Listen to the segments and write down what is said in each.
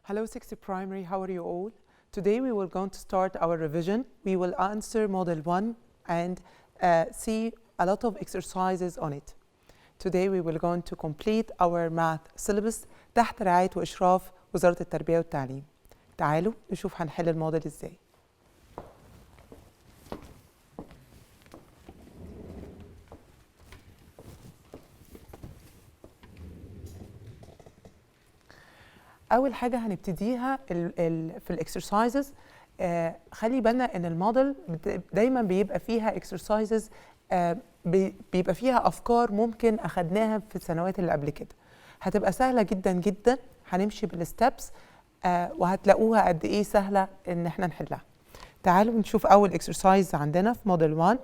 Hello 6th primary, how are you all? Today we will going to start our revision. We will answer model 1 and see a lot of exercises on it. Today we will going to complete our math syllabus تحت رعاية وإشراف وزارة التربية والتعليم. تعالوا نشوف هنحل الموديل ازاي. أول حاجة هنبتديها في الإكسرسايزز. خلي بالنا إن الموديل دايماً بيبقى فيها إكسرسايزز بيبقى فيها أفكار ممكن أخدناها في السنوات اللي قبل كده. هتبقى سهلة جداً جداً، هنمشي بالستبس وهتلاقوها قد إيه سهلة إن إحنا نحلها. تعالوا نشوف أول إكسرسايز عندنا في موديل 1.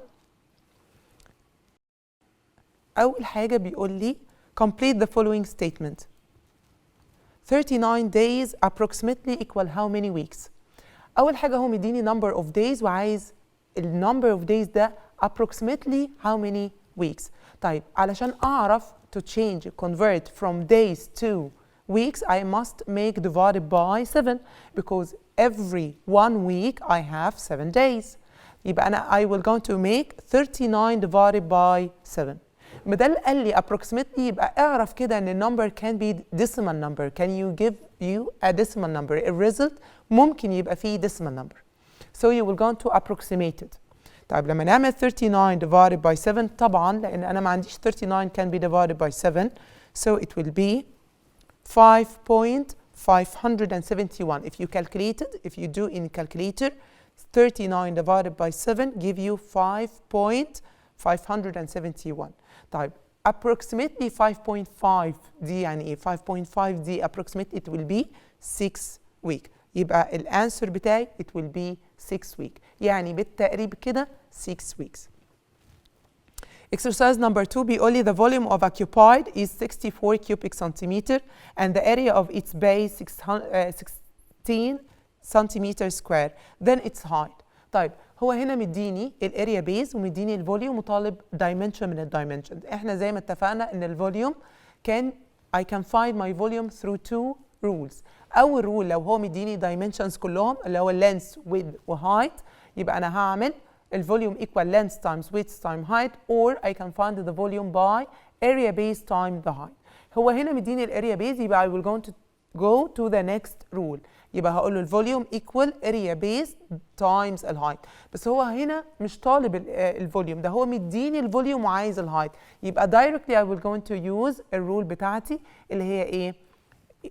أول حاجة بيقول لي complete the following statement. 39 days approximately equal how many weeks؟ أول حاجة هو مديني number of days وعايز number of days ده approximately how many weeks. طيب علشان أعرف to change convert from days to weeks I must make divided by 7 because every 1 week I have 7 days. يبقى أنا I will going to make 39 divided by 7. بدل قال لي approximately يبقى اعرف كده ان number can be decimal number. Can you give you a decimal number? الريزلت ممكن يبقى فيه decimal number. So you will go to approximate it. طيب لما نعمل 39 divided by 7 طبعا لان انا ما عنديش 39 can be divided by 7 so it will be 5.571. If you calculate it, if you do in calculator 39 divided by 7 give you 5.571. طيب approximately 5.5 دي يعني ايه؟ 5.5 دي approximately it will be 6 week. يبقى الانسر بتاعي it will be 6 week. يعني بالتقريب كده 6 weeks. Exercise number 2 بيقول لي the volume of occupied is 64 cubic centimeter and the area of its base 16 centimeter square. Then its height. طيب هو هنا مديني الاريا بيز ومديني الفوليوم وطالب دايمنشن من الدايمنشن. احنا زي ما اتفقنا ان الفوليوم I can find my volume through 2 rules. اول رول لو هو مديني دايمنشنز كلهم اللي هو length width وهايت يبقى انا هعمل الفوليوم equal length times width times height or I can find the volume by area base times the height. هو هنا مديني الاريا بيز يبقى I will going to go to the next rule. يبقى هقول له الفوليوم equal area base times الهايت. بس هو هنا مش طالب الفوليوم ده، هو مديني الفوليوم وعايز الهايت. يبقى directly I will going to use الرول بتاعتي اللي هي ايه؟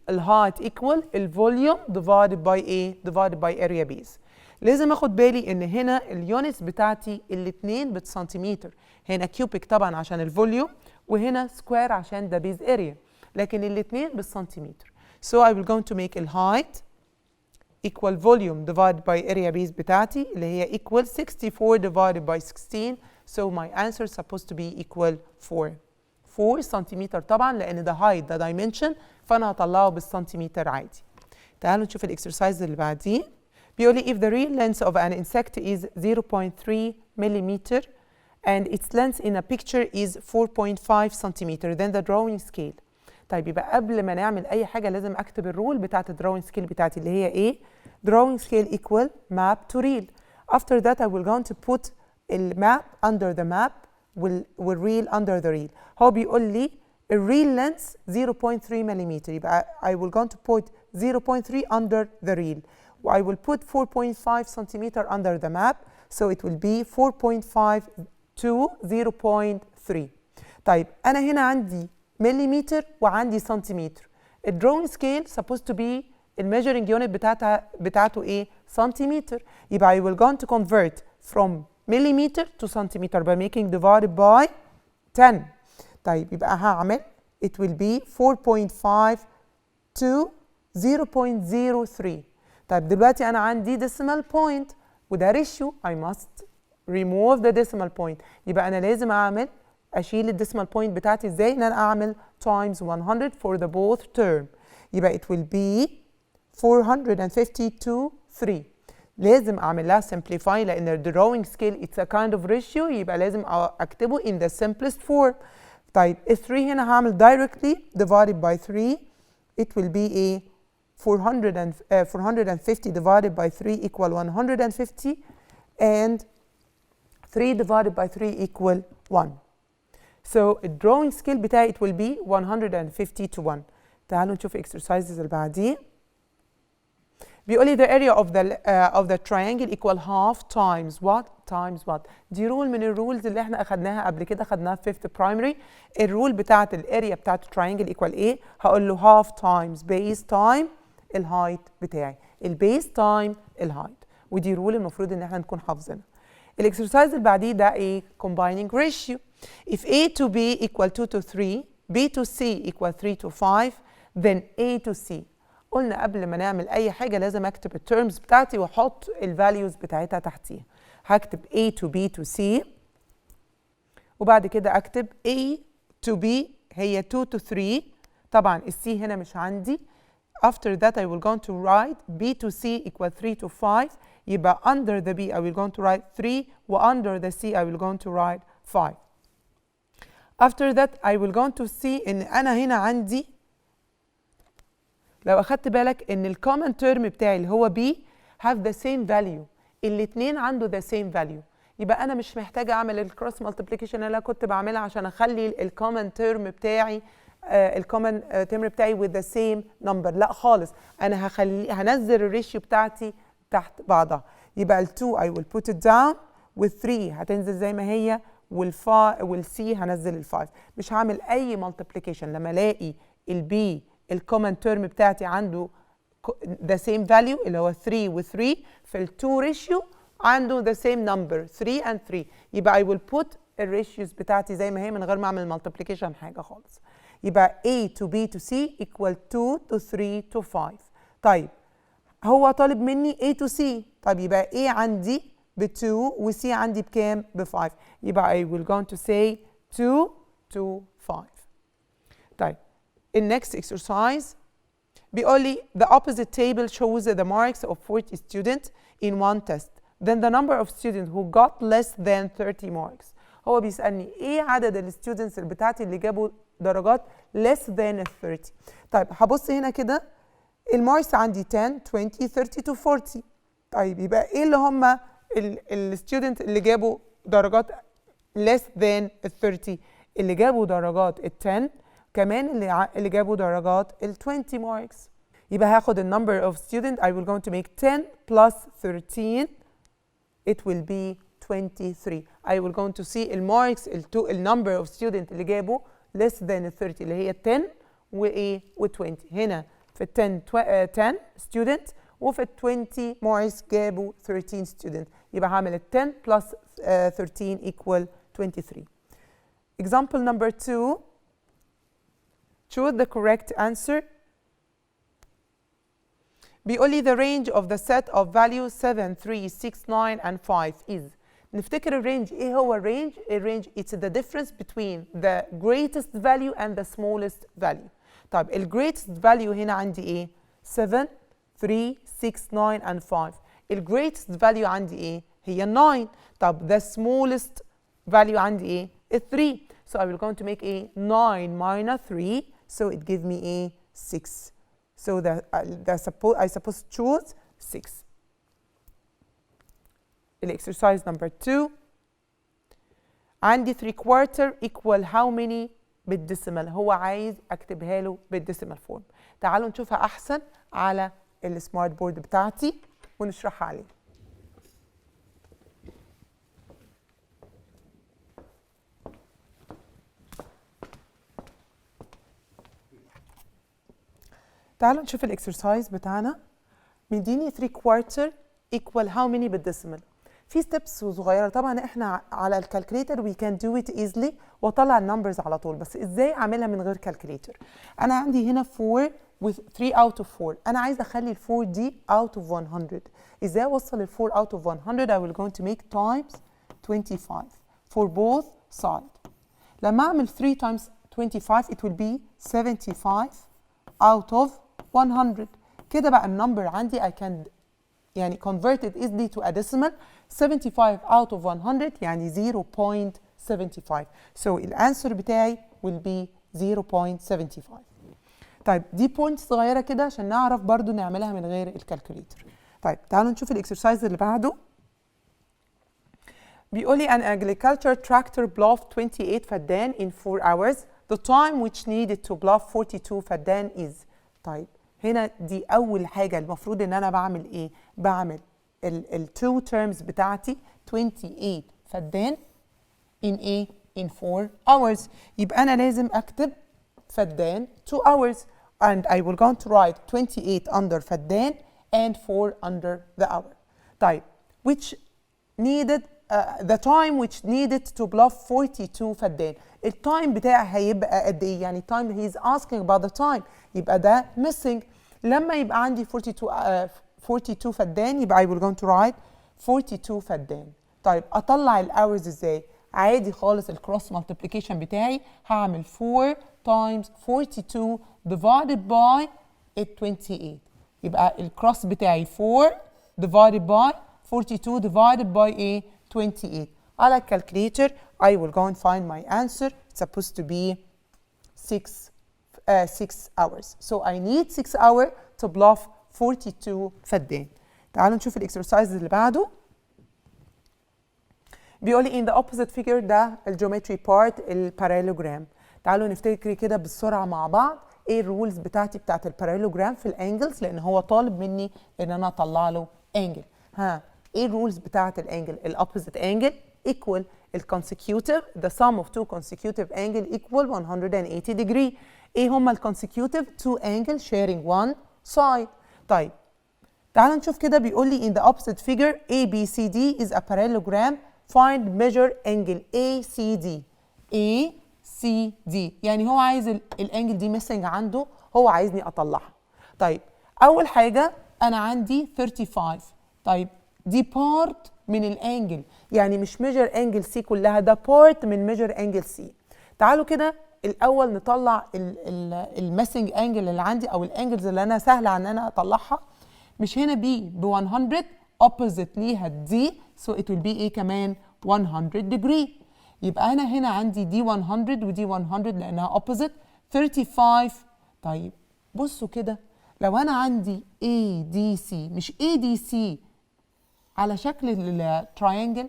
الهايت equal الفوليوم divided by ايه؟ divided by area base. لازم اخد بالي ان هنا اليونتس بتاعتي الاثنين بالسنتيمتر. هنا كيوبيك طبعا عشان الفوليوم وهنا سكوير عشان ده بيز اريا. لكن الاثنين بالسنتيمتر. So I will going to make الهايت equal volume divided by area base بتاعتي اللي هي equal 64 divided by 16. So my answer is supposed to be equal 4 سنتيمتر طبعا لأن ده height ده dimension فأنا هطلعه بالسنتيمتر عادي. تعالوا نشوف الإكسرسايز اللي بعديه. بيقول لي if the real length of an insect is 0.3 millimeter and its length in a picture is 4.5 centimeter then the drawing scale. طيب يبقى قبل ما نعمل أي حاجة لازم أكتب الرول بتاعت الدراونج سكيل بتاعتي اللي هي إيه؟ drawing scale equal map to reel. After that I will going to put الماب under the map والreel under the reel. هو بيقول لي الريل length 0.3 ملم يبقى I will going to put 0.3 under the reel. I will put 4.5 centimeter under the map so it will be 4.5 to 0.3. طيب أنا هنا عندي مليمتر وعندي سنتيمتر. الدرون سكيل supposed to be الميجرنج يونت بتاعته ايه؟ سنتيمتر. يبقى I will going to convert from millimeter to centimeter by making divided by 10. طيب يبقى هعمل it will be 4.5 to 0.03. طيب دلوقتي أنا عندي decimal point وده ratio I must remove the decimal point. يبقى أنا لازم أعمل أشيل الديسمال بوينت بتاعتي إزاي؟ إن أنا أعمل times 100 for the both term. يبقى it will be 452 3. لازم أعمل لها simplify لأن ال drawing scale it's a kind of ratio يبقى لازم أكتبه in the simplest form. طيب ال 3 هنا هعمل directly divided by 3 it will be a 450 divided by 3 equal 150 and 3 divided by 3 equal 1. So the drawing skill بتاعي it will be 150 to 1. تعالوا نشوف exercises اللي بعديه. بيقول لي the area of the triangle equal half times what times what. دي رول من الرولز اللي احنا اخدناها قبل كده، اخدناها في 5th primary. الرول بتاعت الاريا بتاعت التراينجل equal ايه؟ هقول له half times base time الهايت بتاعي، البيس تايم الهايت، ودي رول المفروض ان احنا نكون حافظينها. الاكسرسايز اللي بعديه ده ايه؟ combining ratio. if A to B equal 2 to 3 B to C equal 3 to 5 then A to C. قلنا قبل ما نعمل اي حاجه لازم اكتب التيرمز بتاعتي واحط الفاليوز بتاعتها تحتيها. هكتب A to B to C وبعد كده اكتب A to B هي 2 to 3. طبعا السي هنا مش عندي. After that I will go to write B to C equal 3 to 5. يبقى under the B I will go to write 3 و under the C I will go to write 5. After that I will go to see إن أنا هنا عندي، لو أخدت بالك إن الcommon term بتاعي اللي هو B have the same value. الاتنين عنده the same value. يبقى أنا مش محتاجة أعمل الكروس مالتيبليكيشن اللي أنا كنت بعملها عشان أخلي الcommon term بتاعي الكومن تيرم بتاعي with the same number. لا خالص، انا هنزل الريشيو بتاعتي تحت بعضها. يبقى ال 2 I will put it down وال 3 هتنزل زي ما هي وال C هنزل ال 5. مش هعمل اي مالتيبليكيشن. لما الاقي ال B الكومن تيرم بتاعتي عنده the same value اللي هو 3 و 3 في ال 2 ريشيو عنده the same number 3 and 3. يبقى I will put الريشيوز بتاعتي زي ما هي من غير ما اعمل مالتيبليكيشن حاجه خالص. يبقى A to B to C equal 2 to 3 to 5. طيب هو طالب مني A to C. طيب يبقى A عندي ب 2 و C عندي بكام؟ ب 5. يبقى I will go to say 2 to 5. طيب next exercise بيقول لي the opposite table shows the marks of 40 students in one test. Then the number of students who got less than 30 marks. هو بيسألني ايه عدد الستودنتس اللي بتاعتي اللي جابوا درجات less than 30. طيب هبص هنا كده الماركس عندي 10 20 30 to 40. طيب يبقى ايه اللي هم الستودنت اللي جابوا درجات less than 30؟ اللي جابوا درجات ال 10 كمان اللي جابوا درجات ال 20 marks. يبقى هاخد ال number of students I will going to make 10 plus 13 it will be 23. I will going to see الماركس ال number of students اللي جابوا less than 30 اللي هي 10 وايه و 20. هنا في ال 10 student وفي ال 20 marks جابوا 13 student. يبقى هعمل ال 10 plus 13 equal 23. Example number 2. Choose the correct answer. بيقول لي the range of the set of values 7 3 6 9 and 5 is. نفتكر الرينج. ايه هو الرينج؟ الرينج it's the difference between the greatest value and the smallest value. طيب ال greatest value هنا عندي ايه؟ 7 3 6 9 and 5. ال greatest value عندي ايه؟ هي 9. طب the smallest value عندي ايه؟ 3. So I will going to make a 9 minus 3 so it gives me a 6. So I suppose choose 6. Exercise number 2. عندي 3/4 equal how many بالديسيمال. هو عايز اكتبها له بالديسيمال فورم. تعالوا نشوفها احسن على السمارت بورد بتاعتي ونشرحها عليه. تعالوا نشوف الاكسرسايز بتاعنا. مديني 3/4 equal how many بالديسيمال. في ستيبس صغيره طبعا احنا على الكالكوليتر we can do it easily واطلع النمبرز على طول. بس ازاي اعملها من غير كالكوليتر؟ انا عندي هنا 4 with 3 out of 4. انا عايزه اخلي ال 4 دي out of 100. ازاي اوصل ال 4 out of 100؟ I will going to make times 25 for both sides. لما اعمل 3 times 25 it will be 75 out of 100. كده بقى النمبر عندي I can يعني convert it easily to a decimal. 75 out of 100 يعني 0.75. So الانسر بتاعي will be 0.75. طيب دي بوينت صغيره كده عشان نعرف برضو نعملها من غير الكالكوليتر. طيب تعالوا نشوف الاكسرسايز اللي بعده. بيقول لي an agriculture tractor ploughed 28 فدان in 4 hours. The time which needed to plough 42 فدان is. طيب هنا دي أول حاجة المفروض إن أنا بعمل إيه؟ بعمل ال two terms بتاعتي 28 فدان in إيه؟ in 4 hours. يبقى أنا لازم أكتب فدان 2 hours and I will going to write 28 under فدان and 4 under the hour. طيب which needed the time which needed to plough 42 فدان. التايم بتاعي هيبقى قد ايه؟ يعني time he is asking about the time يبقى ده missing. لما يبقى عندي 42 فدان يبقى I will going to write 42 فدان. طيب اطلع الاورز ازاي؟ عادي خالص الكروس مالتيبليكيشن بتاعي هعمل 4 times 42 divided by 28 يبقى الكروس بتاعي 4 divided by 42 divided by ايه؟ 28. على الكالكوليتر I will go and find my answer. It's supposed to be 6 hours. So I need 6 hours to plough 42 فدان. تعالوا نشوف الاكسرسايز اللي بعده. بيقول لي in the opposite figure ده الجيومتري بارت البارالوجرام. تعالوا نفتكر كده بالسرعه مع بعض ايه الرولز بتاعتي بتاعت البارالوجرام في الانجلز لان هو طالب مني ان انا اطلع له انجل. ها ايه الرولز بتاعت الانجل؟ الopposite angle equal الconsecutive the sum of two consecutive angle equal 180 degree. ايه هما الconsecutive؟ two angles sharing one side. طيب تعالوا نشوف كده بيقول لي in the opposite figure ABCD is a parallelogram find measure angle ACD. ACD يعني هو عايز الانجل دي missing عنده هو عايزني اطلعها. طيب اول حاجه انا عندي 35. طيب دي بارت من الانجل يعني مش ميجر انجل سي كلها ده بارت من ميجر انجل سي. تعالوا كده الاول نطلع الميسنج انجل اللي عندي او الانجلز اللي انا سهله ان انا اطلعها. مش هنا بي ب 100 opposite ليها دي so it will be ايه كمان 100 degree. يبقى انا هنا عندي دي 100 ودي 100 لانها opposite 35. طيب بصوا كده لو انا عندي ADC مش ADC على شكل التراينجل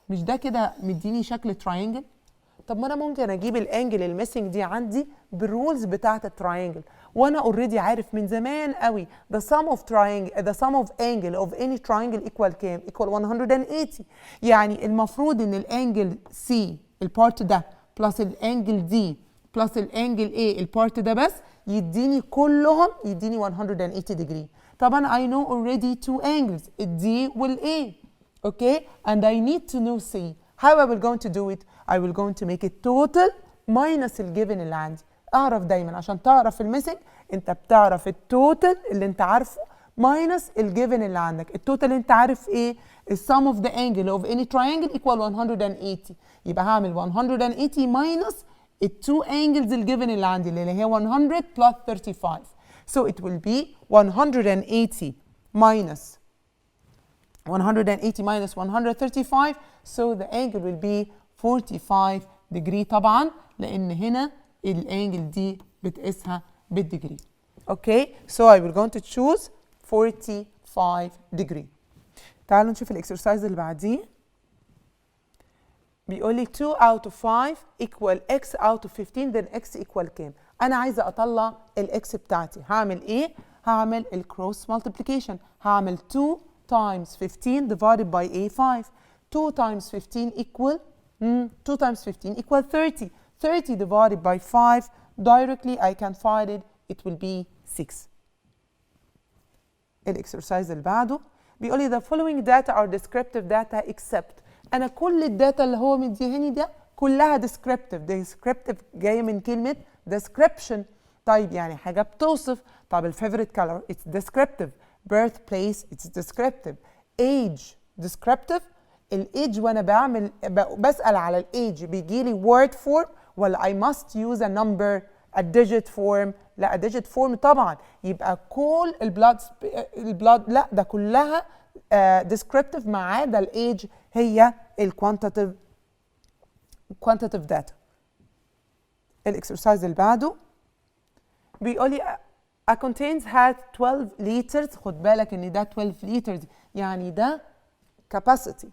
مش ده كده مديني شكل تراينجل؟ طب ما انا ممكن اجيب الانجل الميسنج دي عندي بالرولز بتاعه التراينجل وانا اوريدي عارف من زمان قوي the sum of angle of any triangle equal كام؟ equal 180. يعني المفروض ان الانجل C البارت ده بلس الانجل D بلس الانجل A البارت ده بس يديني كلهم يديني 180 degree. طبعا I know already two angles D وال A. Okay and I need to know C. How I will going to do it? I will going to make it total minus الجيفن اللي عندي. اعرف دايما عشان تعرف الميسنج انت بتعرف التوتال اللي انت عارفه minus الجيفن اللي عندك. التوتال انت عارف ايه؟ السم of the angle of any triangle equal 180. يبقى هعمل 180 minus التو angles الجيفن اللي عندي اللي هي 100 plus 35. So it will be 180 minus 135 so the angle will be 45 degree طبعا لان هنا الانجل دي بتقيسها بالديجري. Okay so I will going to choose 45 degree. تعالوا نشوف الاكسرسايز اللي بعديه. بيقول لي 2 out of 5 equal x out of 15 then x equal كام؟ انا عايزه اطلع الاكس بتاعتي هعمل ايه؟ هعمل الكروس مالتيبليكيشن هعمل 2 times 15 divided by a 5. 2 times 15 equal 2 times 15 equal 30. 30 divided by 5 directly I can find it. It will be 6. الاكسرسايز اللي بعده بيقول لي the following data are descriptive data except. انا كل الداتا اللي هو مديهاني ده كلها descriptive. descriptive جايه من كلمه description. طيب يعني حاجه بتوصف. طب الفيفوريت color it's descriptive. birthplace it's descriptive. age descriptive. الايدج وانا بسال على الايدج بيجي لي word form ولا I must use a number a digit form؟ لا a digit form طبعا. يبقى كل البلاد لا ده كلها descriptive ما عدا الايدج هي الكوانتيتيف data. الاكسرسايز اللي بعده بيقول لي a contains had 12 liters. خد بالك ان ده 12 liters يعني ده capacity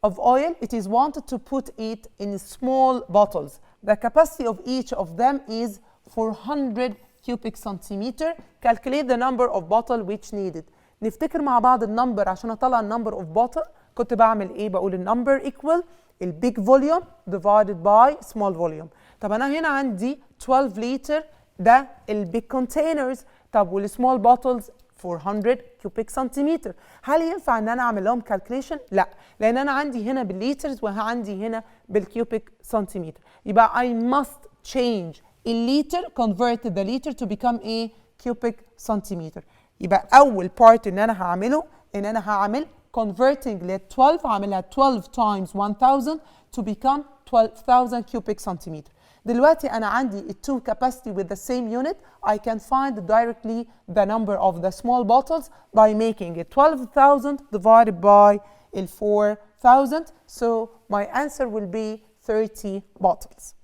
of oil. It is wanted to put it in small bottles. The capacity of each of them is 400 cubic centimeter. Calculate the number of bottle which needed. نفتكر مع بعض النمبر عشان اطلع النمبر of bottle. كنت بعمل ايه؟ بقول النمبر equal البيج فوليوم divided by small volume. طب انا هنا عندي 12 لتر ده البيج containers. طب والسمول bottles 400 كيوبيك سنتيمتر. هل ينفع ان انا اعمل لهم calculation؟ لا، لان انا عندي هنا بالليترز وعندي هنا بالكيوبيك سنتيمتر. يبقى I must change الليتر convert the liter to become a cubic centimeter. يبقى اول part ان انا هعمله ان انا هعمل converting ل 12 هعملها 12 times 1000 to become 12,000 cubic centimeter. دلوقتي أنا عندي two capacity with the same unit. I can find directly the number of the small bottles by making it 12,000 divided by 4,000. So my answer will be 30 bottles.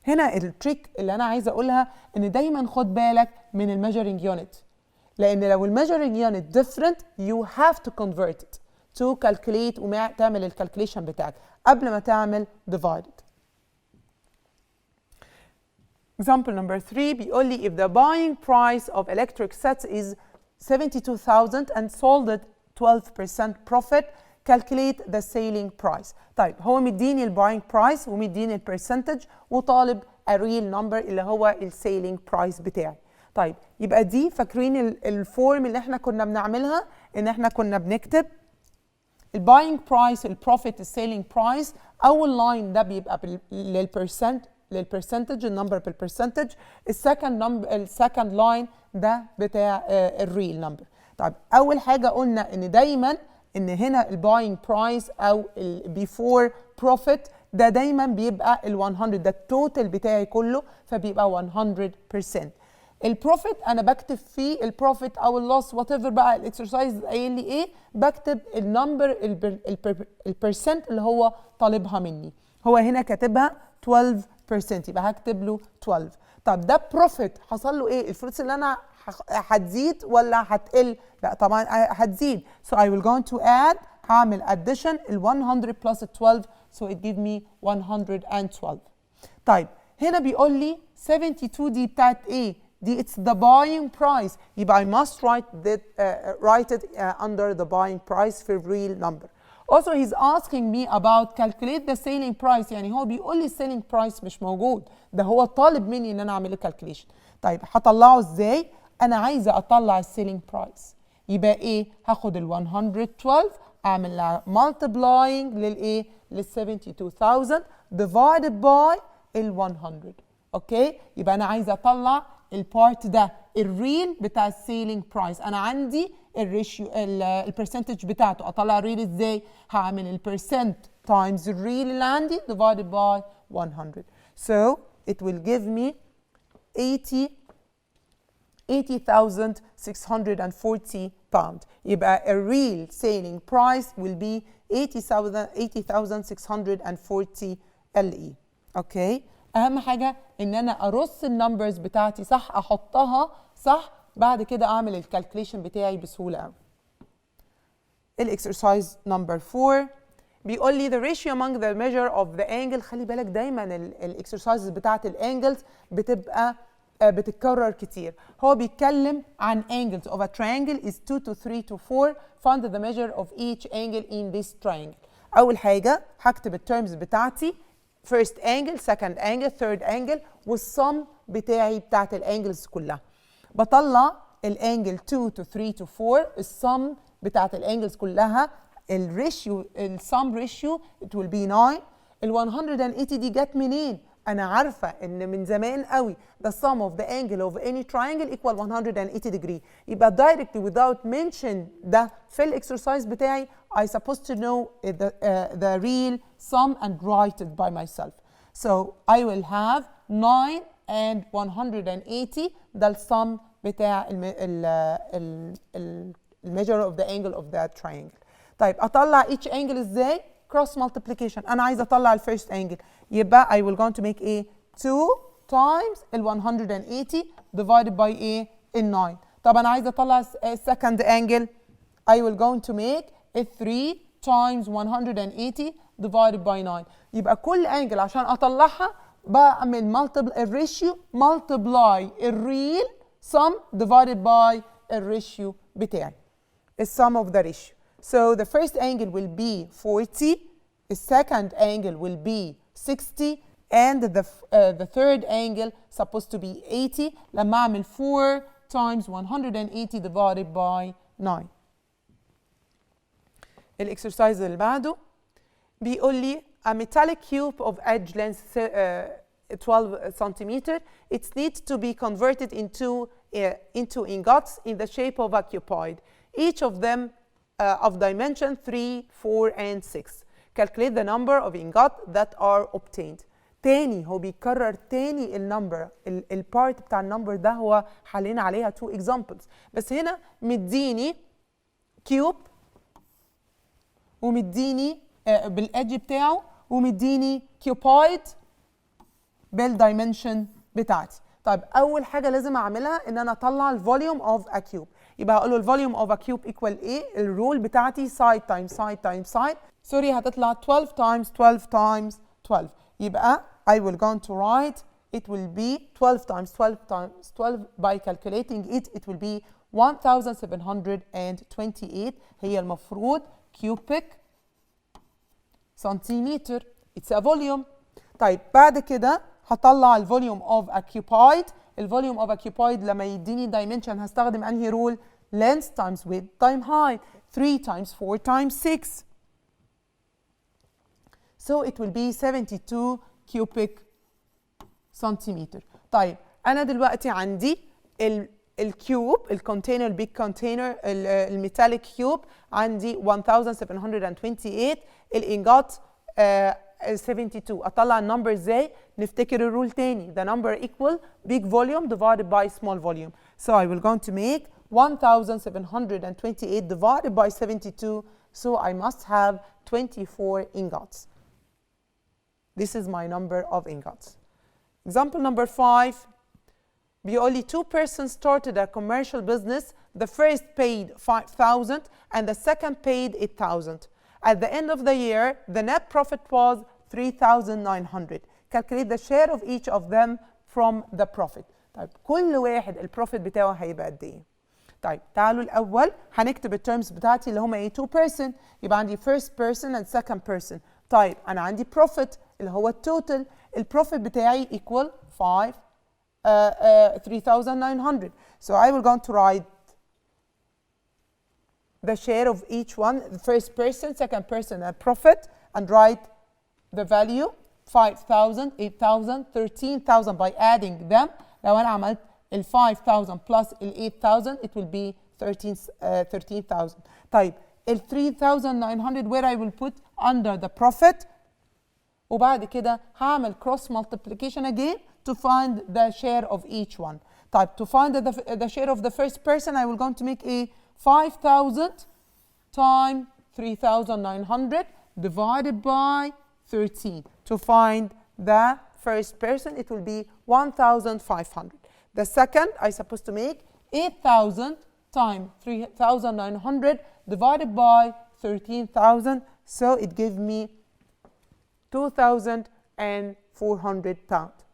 هنا التريك اللي أنا عايزة أقولها إن دايماً خد بالك من الميجرينج يونت، لأن لو الميجرينج يونت different you have to convert it to calculate وتعمل الكالكوليشن بتاعك قبل ما تعمل divided. Example number 3 بيقول لي if the buying price of electric sets is 72,000 and sold at 12% profit, calculate the selling price. طيب هو مديني الباينج برايس ومديني البرسنتج وطالب a real number اللي هو السيلينج برايس بتاعي. طيب يبقى دي فاكرين الفورم اللي احنا كنا بنعملها ان احنا كنا بنكتب الباينج برايس البروفيت السيلينج برايس. اول لاين ده بيبقى للبرسنتج النمبر بالبرسنتج. السكند لاين ده بتاع الريل نمبر. طيب اول حاجه قلنا ان دايما ان هنا الباينج برايس او البيفور بروفيت ده دايما بيبقى ال 100 ده التوتال بتاعي كله فبيبقى 100%. البروفيت انا بكتب فيه البروفيت او اللوس وات ايفر بقى الاكسرسايز قايل لي ايه، بكتب النمبر البرسنت اللي هو طالبها مني. هو هنا كاتبها 12% يبقى هكتب له 12. طب ده بروفيت حصل له ايه؟ الفلوس اللي انا هتزيد ولا هتقل؟ لا طبعا هتزيد. So I will going to add هعمل addition ال 100 plus 12 so it give me 112. طيب هنا بيقول لي 72 دي بتاعت ايه؟ دي it's the buying price يبقى I must write it under the buying price for real number. Also he's asking me about calculate the selling price. يعني هو بيقول لي selling price مش موجود، ده هو طالب مني ان انا اعمل له calculation. طيب هطلعه ازاي؟ انا عايزه اطلع السيلينج برايس يبقى ايه؟ هاخد ال 112 اعمل لها multiplying للايه؟ لل 72,000 divided by ال 100. اوكي؟ يبقى انا عايزه اطلع البارت ده الريل بتاع السيلينج برايس. انا عندي الريشيو البرسنتج بتاعته، اطلع الريل ازاي؟ هعمل البرسنت تايمز الريل اللي عندي divided by 100. So it will give me 80,640 pound. يبقى a real selling price will be 80,640 LE. اوكي؟ اهم حاجه ان انا ارص النمبرز بتاعتي صح، احطها صح، بعد كده اعمل الكالكوليشن بتاعي بسهوله قوي. الاكسرسايز نمبر 4 بيقول لي the ratio among the measure of the angle. خلي بالك دايما الاكسرسايزز بتاعت الانجلز بتبقى بتتكرر كتير. هو بيتكلم عن angles of a triangle is 2 to 3 to 4. Find the measure of each angle in this triangle. اول حاجه هكتب الترمز بتاعتي first angle, second angle, third angle والsum بتاعي بتاعت الانجلز كلها. بطلع الانجل 2 to 3 to 4 الsum بتاعت الانجلز كلها. الريشيو الsum ratio it will be 9. ال 180 دي جت منين؟ أنا عارفة إن من زمان قوي the sum of the angle of any triangle equal 180 degree. يبقى directly without mention ده في الإكسرسايز بتاعي I supposed to know the real sum and write it by myself. So I will have 9 and 180 ده الsum بتاع measure of the angle of that triangle. طيب أطلع each angle إزاي؟ cross multiplication. أنا عايزة أطلع الفيرست angle يبقى I will going to make a 2 times ال 180 divided by ايه؟ ال 9. طب انا عايزه اطلع second angle. I will going to make a 3 times 180 divided by 9. يبقى كل angle عشان اطلعها بعمل الريشيو multiply الريل sum divided by الريشيو بتاعي. The sum of the ratio. So the first angle will be 40, the second angle will be 60, and the third angle supposed to be 80. لما اعمل 4 times 180 divided by 9. الاكسرسايز اللي بعده بيقول لي a metallic cube of edge length 12 centimeter. It needs to be converted into ingots in the shape of a cuboid. Each of them of dimension 3, 4, and 6. Calculate the number of ingots that are obtained. تاني هو بيكرر تاني النمبر، البارت بتاع النمبر ده هو حلينا عليها 2 examples، بس هنا مديني كيوب ومديني بالادج بتاعه ومديني كيوبايد بالدايمنشن بتاعتي. طيب اول حاجه لازم اعملها ان انا اطلع الفوليوم اوف ا كيوب. يبقى هقول له الفوليوم اوف ا كيوب ايكوال ايه؟ الرول بتاعتي سايد تايمز سايد تايمز سايد، سوري هتطلع 12 times 12 times 12. يبقى I will going to write it will be 12 times 12 times 12 by calculating it will be 1728 هي المفروض كيوبيك سنتيمتر. It's a volume. طيب بعد كده هطلع الفوليوم اوف a cuboid. الفوليوم اوف a cuboid لما يديني dimension هستخدم انهي رول؟ length times width times height. 3 times 4 times 6. So it will be 72 cubic centimeter. طيب أنا دلوقتي عندي الكيوب الكونتينر البيج كونتينر الميتاليك كيوب عندي 1728 الانجات 72. أطلع النمبر إزاي؟ نفتكر الرول تاني. The number equal big volume divided by small volume. So I will going to make 1728 divided by 72. So I must have 24 ingots. This is my number of ingots. Example number 5. بيقول لي 2 persons started a commercial business. The first paid 5,000 and the second paid 8,000. At the end of the year, the net profit was 3,900. Calculate the share of each of them from the profit. طيب كل واحد البروفيت بتاعه هيبقى قد ايه؟ طيب تعالوا الأول هنكتب التيرمز بتاعتي اللي هما ايه؟ 2 person يبقى عندي first person and second person. طيب أنا عندي profit اللي هو التوتال. البروفيت بتاعي equal 3,900. So I will go to write the share of each one, the first person, second person, and profit, and write the value 5,000, 8,000, 13,000 by adding them. لو أنا عملت ال 5,000 plus ال 8,000 it will be 13,000. طيب ال 3,900 where I will put under the profit وبعد كده هعمل cross multiplication again to find the share of each one. طيب to find the share of the first person I will going to make a 5,000 times 3,900 divided by 13. To find the first person it will be 1,500. The second I supposed to make 8,000 times 3,900 divided by 13,000. So it gives me 2,400 pounds.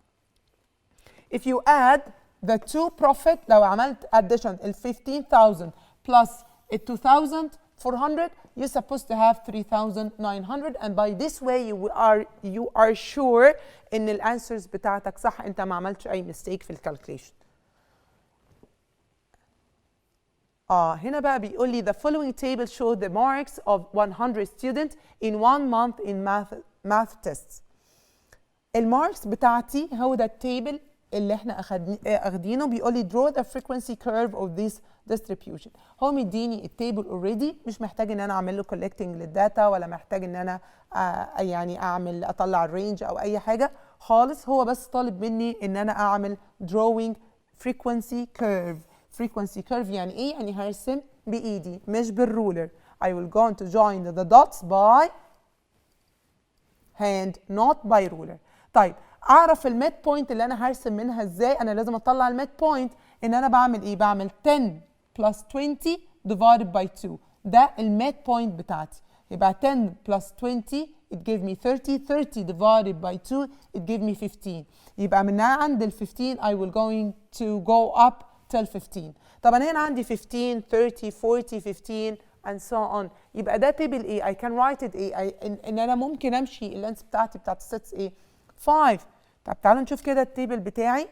If you add the two profit لو عملت addition ال 15,000 plus ال 2,400 you're supposed to have 3,900 and by this way you are sure ان ال answers بتاعتك صح انت ما عملتش اي mistake في ال calculation. هنا بقى بيقول لي the following table show the marks of 100 students in 1 month in math tests. الماركس بتاعتي هو ده التيبل اللي احنا اخدينه. بيقول لي draw the frequency curve of this distribution. هو مديني التيبل اوريدي مش محتاج ان انا اعمل له collecting للداتا ولا محتاج ان انا يعني اطلع الرينج او اي حاجه خالص. هو بس طالب مني ان انا اعمل drawing frequency curve. frequency curve يعني ايه؟ يعني هرسم بايدي مش بالرولر. I will go to join the dots by hand not by ruler. طيب اعرف الميد بوينت اللي انا هرسم منها ازاي. انا لازم اطلع الميد بوينت ان انا بعمل ايه؟ بعمل 10 plus 20 divided by 2. ده الميد بوينت بتاعتي. يبقى 10 plus 20 it gave me 30. 30 divided by 2 it gave me 15. يبقى من عند ال 15 I will going to go up till 15. طبعا هنا عندي 15 30 40 15 and so on. يبقى ده تيبل ايه؟ I can write it ايه؟ ان انا ممكن امشي اللينس بتاعتي بتاعت السيتس ايه؟ 5. طب تعالوا نشوف كده التيبل بتاعي.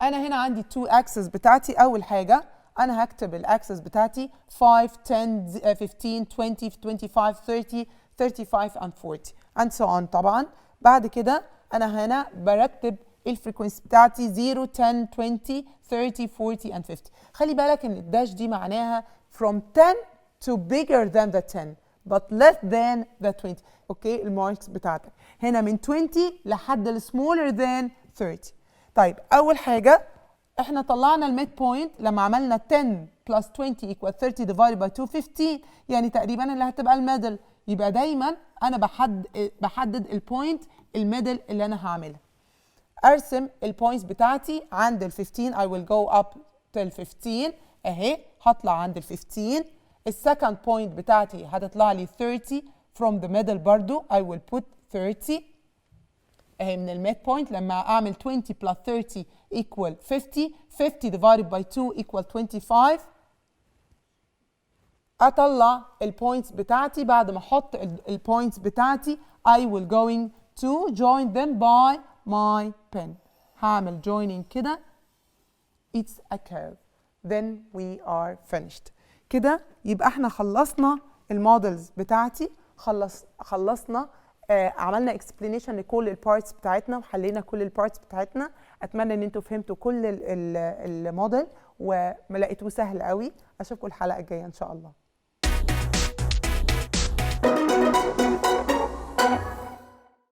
انا هنا عندي 2 اكسس بتاعتي. اول حاجه انا هكتب الاكسس بتاعتي 5 10 15 20 25 30 35 and 40 and so on. طبعا بعد كده انا هنا برتب الفريكونسي بتاعتي 0 10 20 30 40 and 50. خلي بالك ان الداش دي معناها from 10 to bigger than the 10 but less than the 20. اوكي الماركس بتاعتك هنا من 20 لحد ال smaller than 30. طيب اول حاجه احنا طلعنا الميد بوينت لما عملنا 10 plus 20 equal 30 divided by 2 15. يعني تقريبا اللي هتبقى الميدل. يبقى دايما انا بحدد البوينت الميدل اللي انا هعملها. ارسم البوينتس بتاعتي عند ال 15 I will go up till 15 اهي. هطلع عند ال 15. السكند بوينت بتاعتي هتطلع لي 30 from the middle برضو I will put 30 اهي من الميد بوينت. لما اعمل 20 plus 30 equal 50. 50 divided by 2 equal 25. اطلع البوينتس بتاعتي. بعد ما احط البوينتس بتاعتي I will going to join them by my pen. هعمل joining كده. It's a curve. Then we are finished. كده يبقى احنا خلصنا المودلز بتاعتي. خلصنا عملنا explanation لكل البارتس بتاعتنا وحلينا كل البارتس بتاعتنا. اتمنى ان انتوا فهمتوا كل الموديل وما لقيتوه سهل قوي. اشوفكم الحلقه الجايه ان شاء الله.